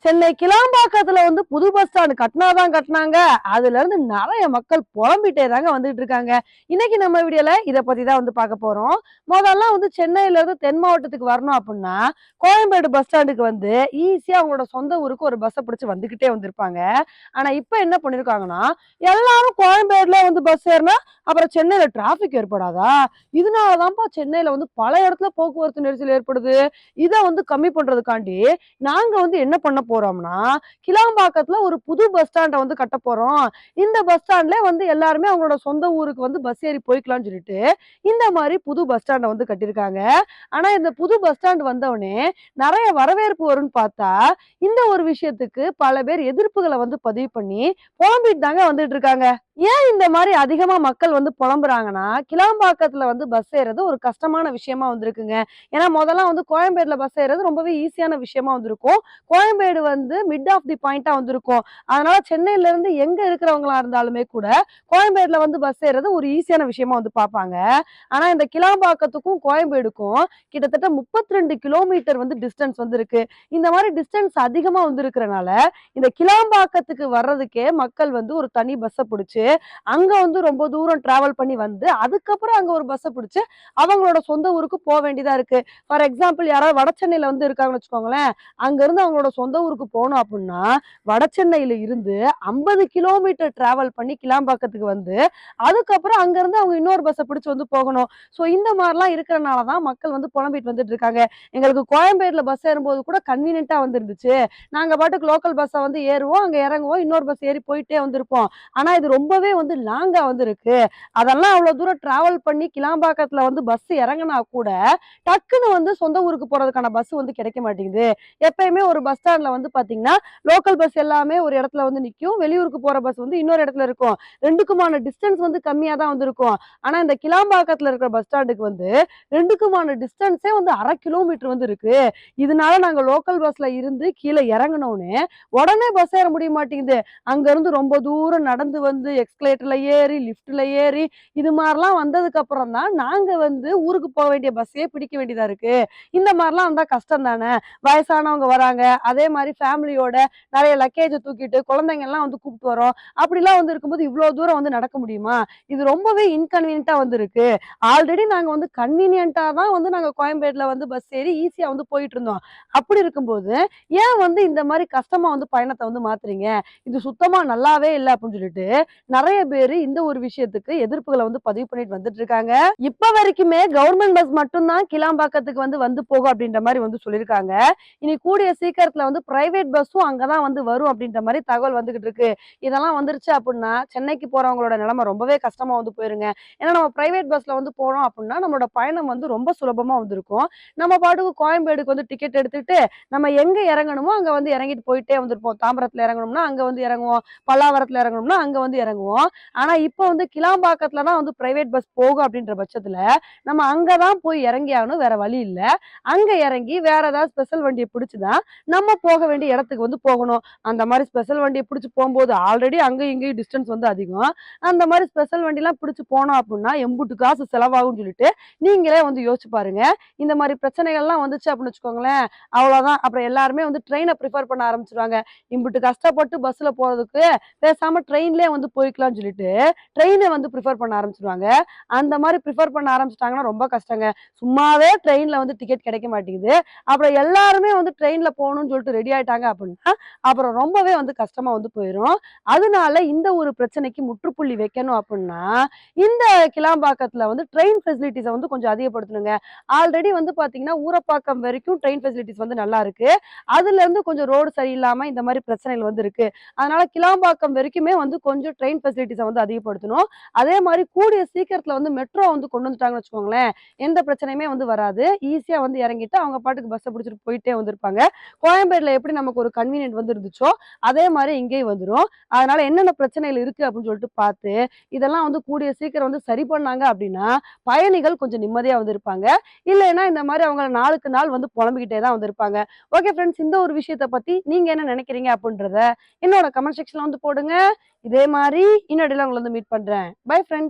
சென்னை கிளாம்பாக்கத்துல புது bus stand கட்டினாதான் கட்டினாங்க. அதுல இருந்து நிறைய மக்கள் புலம்பிட்டே தாங்க வந்துட்டு இருக்காங்க. இன்னைக்கு நம்ம வீடியோல இத பத்தி தான் பார்க்க போறோம். முதல்ல சென்னையில இருந்து தென் மாவட்டத்துக்கு வரணும் அப்படின்னா, கோயம்பேடு பஸ் ஸ்டாண்டுக்கு ஈஸியா அவங்களோட சொந்த ஊருக்கு ஒரு பஸ்ஸ பிடிச்சு வந்துகிட்டே வந்திருப்பாங்க. ஆனா இப்ப என்ன பண்ணிருக்காங்கன்னா, எல்லாரும் கோயம்பேடுல பஸ் ஏறினா அப்புறம் சென்னையில டிராபிக் ஏற்படாதா? இதனாலதான்ப்பா சென்னையில பல இடத்துல போக்குவரத்து நெரிசல் ஏற்படுது. இத கம்மி பண்றதுக்காண்டி நாங்க என்ன பண்ண போறோம்னா, கிளாம்பாக்கத்துல ஒரு புது பஸ் ஸ்டாண்ட கட்ட போறோம். இந்த பஸ் ஸ்டாண்ட்ல எல்லாருமே அவங்களோட சொந்த ஊருக்கு பஸ் ஏறி போய்க்கலாம்னு சொல்லிட்டு, இந்த மாரி புது பஸ் ஸ்டாண்ட கட்டியிருக்காங்க. ஆனா இந்த புது பஸ் ஸ்டாண்ட் வந்தவுடனே நெறைய வரவேற்பு வரும்னு பார்த்தா, இந்த ஒரு விஷயத்துக்கு பல பேர் எதிர்ப்புகள பதிவு பண்ணி புலம்பிட்டு தாங்க வந்துட்டு இருக்காங்க. ஏன் இந்த மாரி அதிகமா மக்கள் புலம்புறாங்கன்னா, கிளாம்பாக்கத்துல பஸ் ஏறது ஒரு கஷ்டமான விஷயமா வந்திருக்குங்க. ஏன்னா முதல்ல கோயம்பேடுல பஸ் ஏறது ரொம்பவே ஈஸியான விஷயமா வந்திருக்கும். கோயம்பேடு மிட் ஆஃப் தி பாயிண்டா வந்திருக்கும். அதனால சென்னையில இருந்து எங்க இருக்கிறவங்களா இருந்தாலுமே கூட கோயம்பேடுல பஸ் ஏறது ஒரு ஈஸியான விஷயமா பார்ப்பாங்க. ஆனா இந்த கிளாம்பாக்கத்துக்கும் கோயம்பேடுக்கும் கிட்டத்தட்ட 32 கிலோமீட்டர் டிஸ்டன்ஸ் இருக்கு. இந்த மாதிரி டிஸ்டன்ஸ் அதிகமா இருக்கிறனால இந்த கிளாம்பாக்கத்துக்கு வர்றதுக்கே மக்கள் ஒரு தனி பஸ்ஸ பிடிச்சு அங்க ரொம்ப தூரம் டிராவல் பண்ணி அதுக்கப்புறம் அங்க ஒரு பஸ்ஸ பிடிச்சு அவங்களோட சொந்த ஊருக்கு போக வேண்டியதா இருக்கு. ஃபார் எக்ஸாம்பிள் யாராவது வட சென்னையில இருக்காங்கன்னு வச்சுக்கோங்களேன். அங்க இருந்து அவங்களோட சொந்த ஊருக்கு போகணும் அப்படின்னா வட சென்னையில இருந்து 50 கிலோமீட்டர் டிராவல் பண்ணி கிளாம்பாக்கத்துக்கு அதுக்கப்புறம் அங்க இருந்து அவங்க இன்னொரு பஸ்ஸை பிடிச்சு போகணும். சோ இந்த மாதிரிலாம் இருக்கிறனாலதான் மக்கள் புலம்பிட்டு வந்துட்டு இருக்காங்க. எங்களுக்கு கோயம்பேடுல பஸ் ஏறும்போது கூட கன்வீனியன்ட்டா இருந்துச்சு. நாங்க பாட்டுக்கு லோக்கல் பஸ்ஸை ஏறுவோம், அங்க இறங்குவோம், இன்னொரு பஸ் ஏறி போயிட்டே வந்திருப்போம். ஆனா இது ரொம்பவே லாங்கா இருக்கு. அதெல்லாம் அவ்வளவு தூரம் டிராவல் பண்ணி கிளாம்பாக்கத்துல பஸ் இறங்கினா கூட டக்குன்னு சொந்த ஊருக்கு போறதுக்கான பஸ் கிடைக்க மாட்டேங்குது. எப்பயுமே ஒரு பஸ் ஸ்டாண்ட்ல பாத்தீங்கன்னா லோக்கல் பஸ் எல்லாமே ஒரு இடத்துல நிக்கும், வெளியூருக்கு போற பஸ் இன்னொரு இடத்துல இருக்கும். ரெண்டுக்குமான டிஸ்டன்ஸ் கம்மியா தான் இருக்கும். ஆனா இந்த கிளாம்பாக்கத்துல இருக்கிற பஸ் ஸ்டாண்டுக்கு ரெண்டுக்குமான டிஸ்டன்ஸே 1/2 கிலோமீட்டர் இருக்கு. இதனால நாங்க லோக்கல் பஸ்ல இருந்து கீழே இறங்கினோடனே உடனே பஸ் ஏற முடிய மாட்டேங்குது. அங்க இருந்து ரொம்ப தூரம் நடந்து எக்ஸ்கலேட்டர்ல ஏறி லிப்ட்ல ஏறி இது மாதிரிலாம் வந்ததுக்கு அப்புறம் தான் நாங்க ஊருக்கு போக வேண்டிய பஸ்ஸே பிடிக்க வேண்டியதா இருக்கு. இந்த மாதிரிலாம் வந்தா கஷ்டம் தானே. வயசானவங்க வராங்க, அதே மாதிரி ஃபேமிலியோட நிறைய லக்கேஜ் தூக்கிட்டு குழந்தைங்க எல்லாம் கூப்பிட்டு வரோம். அப்படிலாம் இருக்கும்போது இவ்வளவு தூரம் நடக்க முடியுமா? இது ரொம்பவே இன்கன்வீனியன்ட்டா இருக்கு. ஆல்ரெடி நாங்க கன்வீனியன்ட்டா தான் நாங்க கோயம்பேடுல பஸ் ஏறி ஈஸியா போயிட்டு இருந்தோம். அப்படி இருக்கும்போது ஏன் இந்த மாதிரி கஷ்டமா பயணத்தை மாத்துறீங்க? இது சுத்தமா நல்லாவே இல்லை அப்படின்னு சொல்லிட்டு நிறைய பேரு இந்த ஒரு விஷயத்துக்கு எதிர்ப்புகளை பதிவு பண்ணிட்டு வந்துட்டு இருக்காங்க. இப்ப வரைக்குமே கவர்மெண்ட் பஸ் மட்டும்தான் கிளாம்பாக்கத்துக்கு வந்து போகும் அப்படின்ற மாதிரி சொல்லியிருக்காங்க. இனி கூடிய சீக்கிரத்துல பிரைவேட் பஸ்ஸும் அங்கதான் வரும் அப்படின்ற மாதிரி தகவல் வந்துகிட்டு இருக்கு. இதெல்லாம் வந்துருச்சு அப்படின்னா சென்னைக்கு போறவங்களோட நிலைமை ரொம்பவே கஷ்டமா போயிருங்க. ஏன்னா நம்ம பிரைவேட் பஸ்ல போறோம் அப்படின்னா நம்மளோட பயணம் ரொம்ப சுலபமா வந்திருக்கும். நம்ம பாட்டுக்கு கோயம்பேடுக்கு டிக்கெட் எடுத்துட்டு நம்ம எங்க இறங்கணுமோ அங்க இறங்கிட்டு போயிட்டே வந்திருப்போம். தாம்பரத்துல இறங்கணும்னா அங்க இறங்குவோம், பல்லாவரத்துல இறங்கணும்னா அங்க இறங்குவோம். ஆனா இப்ப கிளாம்பாக்கத்துலதான் பிரைவேட் பஸ் போகும் அப்படின்ற பட்சத்துல நம்ம அங்கதான் போய் இறங்கி ஆகணும், வேற வழி இல்ல. அங்க இறங்கி வேற ஏதாவது ஸ்பெஷல் வண்டியை பிடிச்சுதான் நம்ம போக வேண்டிய இடத்துக்கு போகணும். அந்த மாதிரி ஸ்பெஷல் வண்டியை பிடிச்சு போகும்போது ஆல்ரெடி அங்க இங்கேயும் டிஸ்டன்ஸ் அதிகம். அந்த மாதிரி ஸ்பெஷல் வண்டி எல்லாம் பிடிச்சு போனோம் அப்படின்னா எம்புட்டு காசு செலவாகும் சொல்லிட்டு நீங்களே யோசிச்சு பாருங்க. இந்த மாதிரி பிரச்சனைகள்லாம் வந்துச்சு அப்படின்னு வச்சுக்கோங்களேன், அவ்வளவுதான். அப்புறம் எல்லாருமே ட்ரெயினை ப்ரிஃபர் பண்ண ஆரம்பிச்சிருவாங்க. இம்புட்டு கஷ்டப்பட்டு பஸ்ல போறதுக்கு பேசாம ட்ரெயின்லயே போய்க்கலாம்னு சொல்லிட்டு ட்ரெயினை ப்ரிஃபர் பண்ண ஆரம்பிச்சிருவாங்க. அந்த மாதிரி ப்ரிஃபர் பண்ண ஆரம்பிச்சிட்டாங்கன்னா ரொம்ப கஷ்டங்க. சும்மாவே ட்ரெயின்ல டிக்கெட் கிடைக்க மாட்டேங்குது. அப்புறம் எல்லாருமே ட்ரெயின்ல போகணும்னு சொல்லிட்டு ரெடி ஆயிட்டாங்க அப்படின்னா அப்புறம் ரொம்பவே கஷ்டமா போயிடும். அதனால இந்த ஒரு பிரச்சனைக்கு முற்றுப்புள்ளி வைக்கணும் அப்படின்னா இந்த கிளாம்பாக்கத்துல ட்ரெயின் ஃபெசிலிட்டிஸை கொஞ்சம் அதிகப்படுத்தணுங்க. ஆல்ரெடி பாத்தீங்கன்னா ஊரப்பாக்கம் வரைக்கும் ட்ரெயின் ஃபெசிலிட்டிஸ் நல்லா இருக்கு. அதுல இருந்து கொஞ்சம் ரோடு சரியில்லாம இந்த மாதிரி பிரச்சனைகள் இருக்கு. அதனால கிளாம்பாக்கம் வரைக்குமே கொஞ்சம் ட்ரெயின் ஃபெசிலிட்டிஸை அதிகப்படுத்தணும். அதே மாதிரி கூடிய சீக்கிரத்துல மெட்ரோ கொண்டு வந்துட்டாங்கன்னு வச்சுக்கோங்களேன், எந்த பிரச்சனையுமே வராது. ஈஸியா இறங்கிட்டு அவங்க பாட்டுக்கு பஸ்ஸை பிடிச்சிட்டு போயிட்டே வந்திருப்பாங்க. கோயம்பேடுல எப்படி நமக்கு ஒரு கன்வீனியன்ட் இருந்துச்சோ அதே மாதிரி இங்கேயும் வந்துடும். அதனால என்னென்ன பிரச்சனைகள் இருக்கு அப்படின்னு சொல்லிட்டு பார்த்து இதெல்லாம் கூடிய சீக்கிரம் சரி பண்ணாங்க அப்படின்னா பயணிகள் கொஞ்சம் நிம்மதியா இருப்பாங்க. இல்லைன்னா இந்த மாதிரி அவங்க நாளுக்கு நாள் புலம்பிக்கிட்டே தான் இருப்பாங்க. ஓகே ஃப்ரெண்ட்ஸ், இந்த ஒரு விஷயத்த பத்தி நீங்க என்ன நினைக்கிறீங்க அப்படின்றத என்னோட கமெண்ட் செக்ஷன்ல போடுங்க. இதே மாதிரி இன்னொரு உங்களை மீட் பண்றேன். Bye friends.